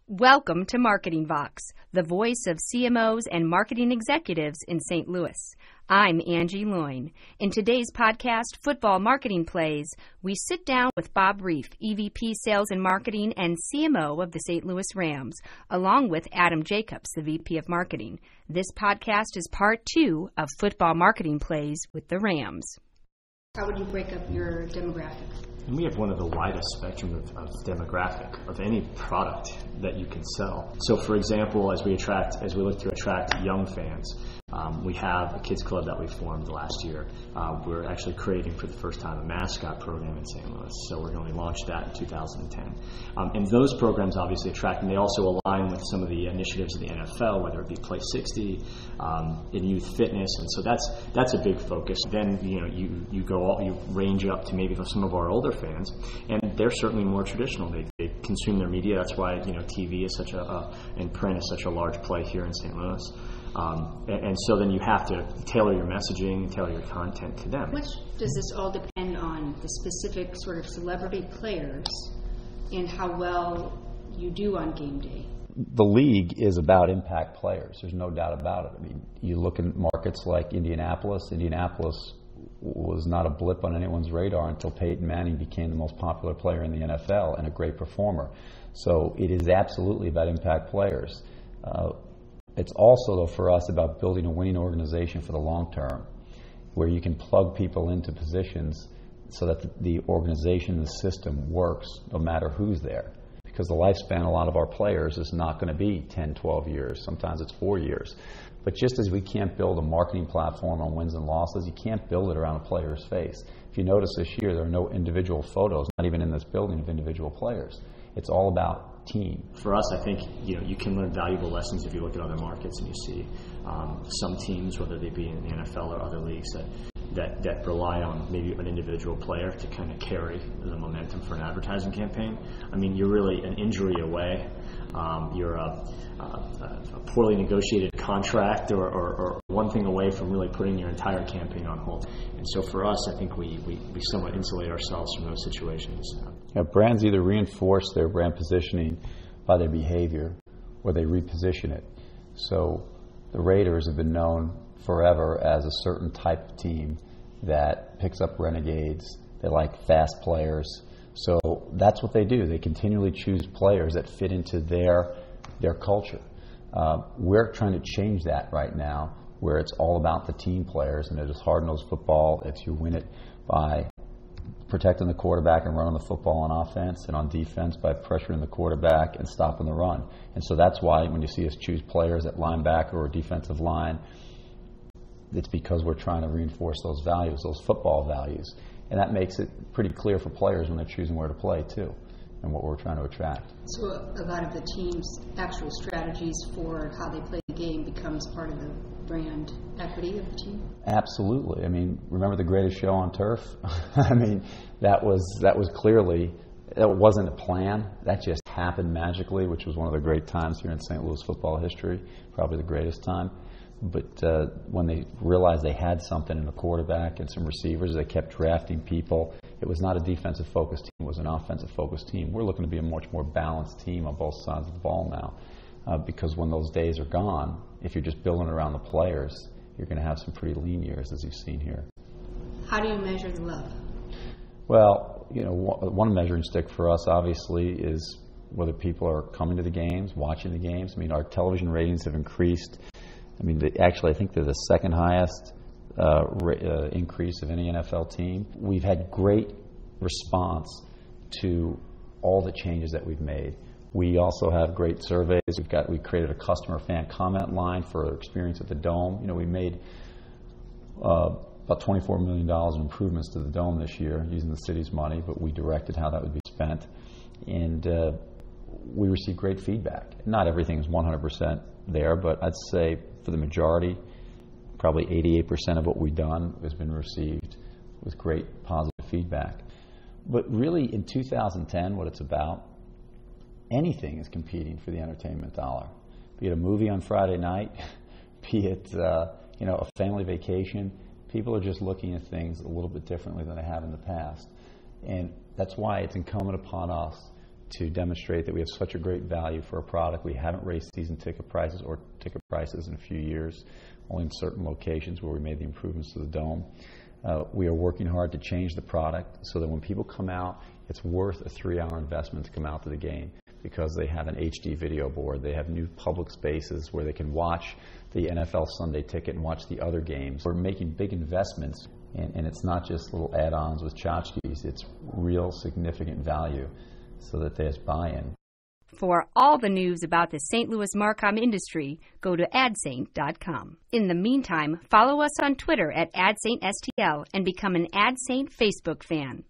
Welcome to MarketingVOX, the voice of CMOs and marketing executives in St. Louis. I'm Angie Loyne. In today's podcast, Football Marketing Plays, we sit down with Bob Reif, EVP Sales and Marketing and CMO of the St. Louis Rams, along with Adam Jacobs, the VP of Marketing. This podcast is part 2 of Football Marketing Plays with the Rams. How would you break up your demographics? And we have one of the widest spectrum of demographic of any product that you can sell. So, for example, as we look to attract young fans, we have a kids club that we formed last year. We're actually creating for the first time a mascot program in St. Louis. So we're going to launch that in 2010. And those programs obviously attract, and they also align with some of the initiatives of the NFL, whether it be Play 60, in youth fitness, and so that's a big focus. Then you range up to maybe some of our older fans, and they're certainly more traditional. They consume their media. That's why TV is and print is such a large play here in St. Louis. And so then you have to tailor your messaging and tailor your content to them. Which does this all depend on the specific sort of celebrity players and how well you do on game day? The league is about impact players. There's no doubt about it. I mean, you look in markets like Indianapolis. Indianapolis was not a blip on anyone's radar until Peyton Manning became the most popular player in the NFL and a great performer. So it is absolutely about impact players. It's also, though, for us about building a winning organization for the long term, where you can plug people into positions so that the organization, the system works no matter who's there. Because the lifespan of a lot of our players is not going to be 10, 12 years. Sometimes it's 4 years. But just as we can't build a marketing platform on wins and losses, you can't build it around a player's face. If you notice this year, there are no individual photos, not even in this building, of individual players. It's all about team. For us, I think you can learn valuable lessons if you look at other markets and you see some teams, whether they be in the NFL or other leagues, that rely on maybe an individual player to kind of carry the momentum for an advertising campaign. I mean, you're really an injury away. You're a poorly negotiated contract or one thing away from really putting your entire campaign on hold. And so for us, I think we somewhat insulate ourselves from those situations. Brands either reinforce their brand positioning by their behavior or they reposition it. So the Raiders have been known forever as a certain type of team that picks up renegades. They like fast players. So that's what they do. They continually choose players that fit into their culture. We're trying to change that right now, where it's all about the team players, and it is hard-nosed football. It's you win it by protecting the quarterback and running the football on offense, and on defense by pressuring the quarterback and stopping the run. And so that's why when you see us choose players at linebacker or defensive line, it's because we're trying to reinforce those values, those football values. And that makes it pretty clear for players when they're choosing where to play, too, and what we're trying to attract. So a lot of the team's actual strategies for how they play the game becomes part of the brand equity of the team? Absolutely. I mean, remember the greatest show on turf? I mean, that was clearly, that wasn't a plan. That just happened magically, which was one of the great times here in St. Louis football history, probably the greatest time. But when they realized they had something in the quarterback and some receivers, they kept drafting people. It was not a defensive-focused team. It was an offensive-focused team. We're looking to be a much more balanced team on both sides of the ball now because when those days are gone, if you're just building around the players, you're going to have some pretty lean years, as you've seen here. How do you measure the love? Well, one measuring stick for us, obviously, is whether people are coming to the games, watching the games. I mean, our television ratings have increased. I mean, actually, I think they're the second highest increase of any NFL team. We've had great response to all the changes that we've made. We also have great surveys. We created a customer fan comment line for experience at the Dome. We made about $24 million in improvements to the Dome this year using the city's money, but we directed how that would be spent. And we received great feedback. Not everything is 100% there, but I'd say for the majority, probably 88% of what we've done has been received with great positive feedback. But really, in 2010, what it's about, anything is competing for the entertainment dollar. Be it a movie on Friday night, be it a family vacation. People are just looking at things a little bit differently than they have in the past. And that's why it's incumbent upon us to demonstrate that we have such a great value for a product. We haven't raised season ticket prices or ticket prices in a few years, only in certain locations where we made the improvements to the dome. We are working hard to change the product so that when people come out, it's worth a 3-hour investment to come out to the game, because they have an HD video board. They have new public spaces where they can watch the NFL Sunday Ticket and watch the other games. We're making big investments, and it's not just little add-ons with tchotchkes. It's real significant value so that there's buy-in. For all the news about the St. Louis Marcom industry, go to adsaint.com. In the meantime, follow us on Twitter at AdSaintSTL and become an AdSaint Facebook fan.